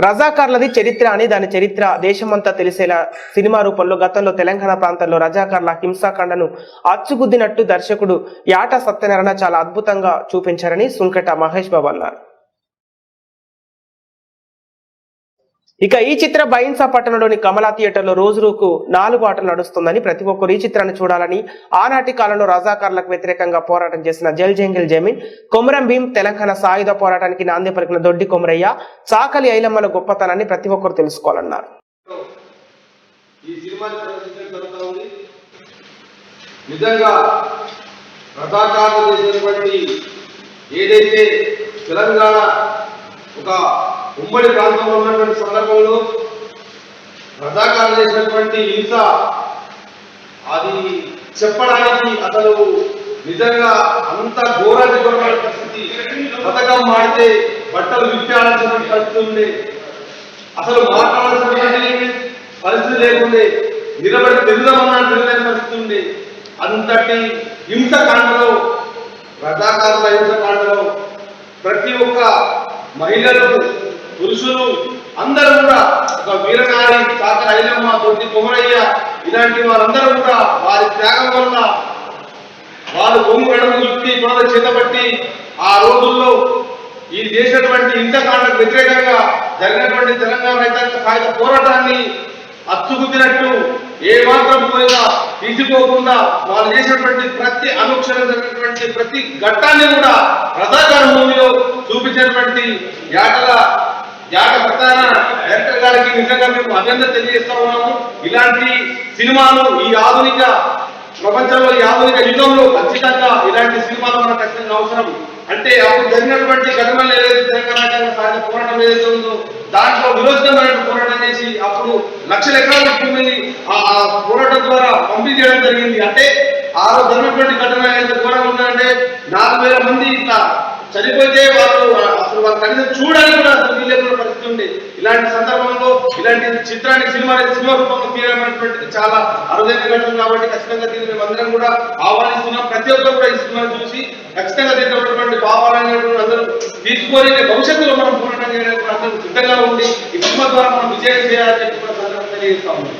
రజాకార్లది చరిత్ర అని దాని చరిత్ర దేశమంతా తెలిసేలా సినిమా రూపంలో గతంలో తెలంగాణ ప్రాంతంలో రజాకార్ల హింసాకాండను అచ్చుగుద్దినట్టు దర్శకుడు యాట సత్యనారాయణ చాలా అద్భుతంగా చూపించారని సుంకట మహేష్ బాబు అన్నారు. ఇక ఈ చిత్ర బైన్సా పట్టణంలోని కమలా థియేటర్లో రోజుకు 4 ఆటలు నడుస్తుందని, ప్రతి ఒక్కరు ఈ చిత్రాన్ని చూడాలని ఆనాటి కాలంలో రజాకార్లకు వ్యతిరేకంగా పోరాటం చేసిన జల్ జంగిల్ జమీన్, కొమరం భీం, తెలంగాణ సాయుధ పోరాటానికి నాంది పలికిన దొడ్డి కొమరయ్య, చాకలి ఐలమ్మల గొప్పతనాన్ని ప్రతి ఒక్కరు తెలుసుకోవాలన్నారు. ఏదైతే తెలంగాణ ఒక ఉమ్మడి ప్రాంతంలో ఉన్నటువంటి సందర్భంలో రజాకారులు చేసినటువంటి హింస అది చెప్పడానికి అసలు నిజంగా అంత ఘోరమైన పరిస్థితి. పథకం మాడితే బట్టలు విప్పాల్సినటువంటి పరిస్థితి ఉండే, అసలు మాట్లాడాల్సినటువంటి పరిస్థితి లేకుండే, నిలబడి తిరుగుదామన్నా తిరగలేని పరిస్థితి ఉండే. అంతటి హింసకాండలో, రజాకారుల హింసకాండలో ప్రతి ఒక్క మహిళలు, పురుషులు అందరూ కూడా ఒక వీరనారి, చాకలి ఐలమ్మ, దొడ్డి కొమరయ్య ఇలాంటి వారందరూ కూడా వారి త్యాగం వల్ల వారు భూమి గడుపు చుట్టి పొడ చేతబట్టి ఆ రోజుల్లో ఈ చేసినటువంటి హింసకాండకు వ్యతిరేకంగా జరిగినటువంటి తెలంగాణ రైతాంగ సాయుధ పోరాటాన్ని అచ్చుగుద్దినట్టు ఏ మాత్రం కూడా తీసుకోకుండా వాళ్ళు చేసినటువంటి ప్రతి అనుక్షణం జరిగినటువంటి ప్రతి ఘట్టాన్ని కూడా రజాకార భూమిలో చూపించినటువంటి యాట సత్యనారాయణ డైరెక్టర్ గారికి నిజంగా మేము అభినందన తెలియజేస్తా ఉన్నాము. ఇలాంటి సినిమాలు ఈ ఆధునిక ప్రపంచంలో, ఈ ఆధునిక యుగంలో ఖచ్చితంగా ఇలాంటి సినిమాలు మనకు ఖచ్చితంగా అవసరం. అంటే అప్పుడు జరిగినటువంటి ఘటనలు ఏదైతే తెలంగాణ సాయుధ పోరాటం ఏదైతే ఉందో దాంట్లో విరోధమైన పోరాటం చేసి అప్పుడు లక్షల ఎకరాల భూమిని ఆ పోరాటం ద్వారా పంపిణీ చేయడం జరిగింది. అంటే ఆ రోజు జరిగినటువంటి ఘటన ఏదైతే ఘోరంగా ఉందంటే 4,000 మంది ఇట్లా చనిపోతే వాళ్ళు అసలు వాళ్ళ కనీసం చూడడానికి కూడా అసలు వీళ్ళకున్న పరిస్థితి ఉంది. ఇలాంటి సందర్భంలో ఇలాంటి చిత్రాన్ని సినిమా రూపంలో తీయడమైనటువంటిది చాలా అరుదైన ఘటన కాబట్టి ఖచ్చితంగా దీన్ని మేమందరం కూడా ఆహ్వానిస్తున్నాం. ప్రతి ఒక్కరు కూడా ఈ సినిమాను చూసి ఖచ్చితంగా దీంట్లో భావాలనేటువంటి అందరూ తీసుకొని భవిష్యత్తులో మనం పోరాటం చేయడానికి అందరూ సిద్ధంగా ఉండి ఈ సినిమా ద్వారా మనం విజయం చేయాలని చెప్పి తెలియజేస్తా ఉన్నాం.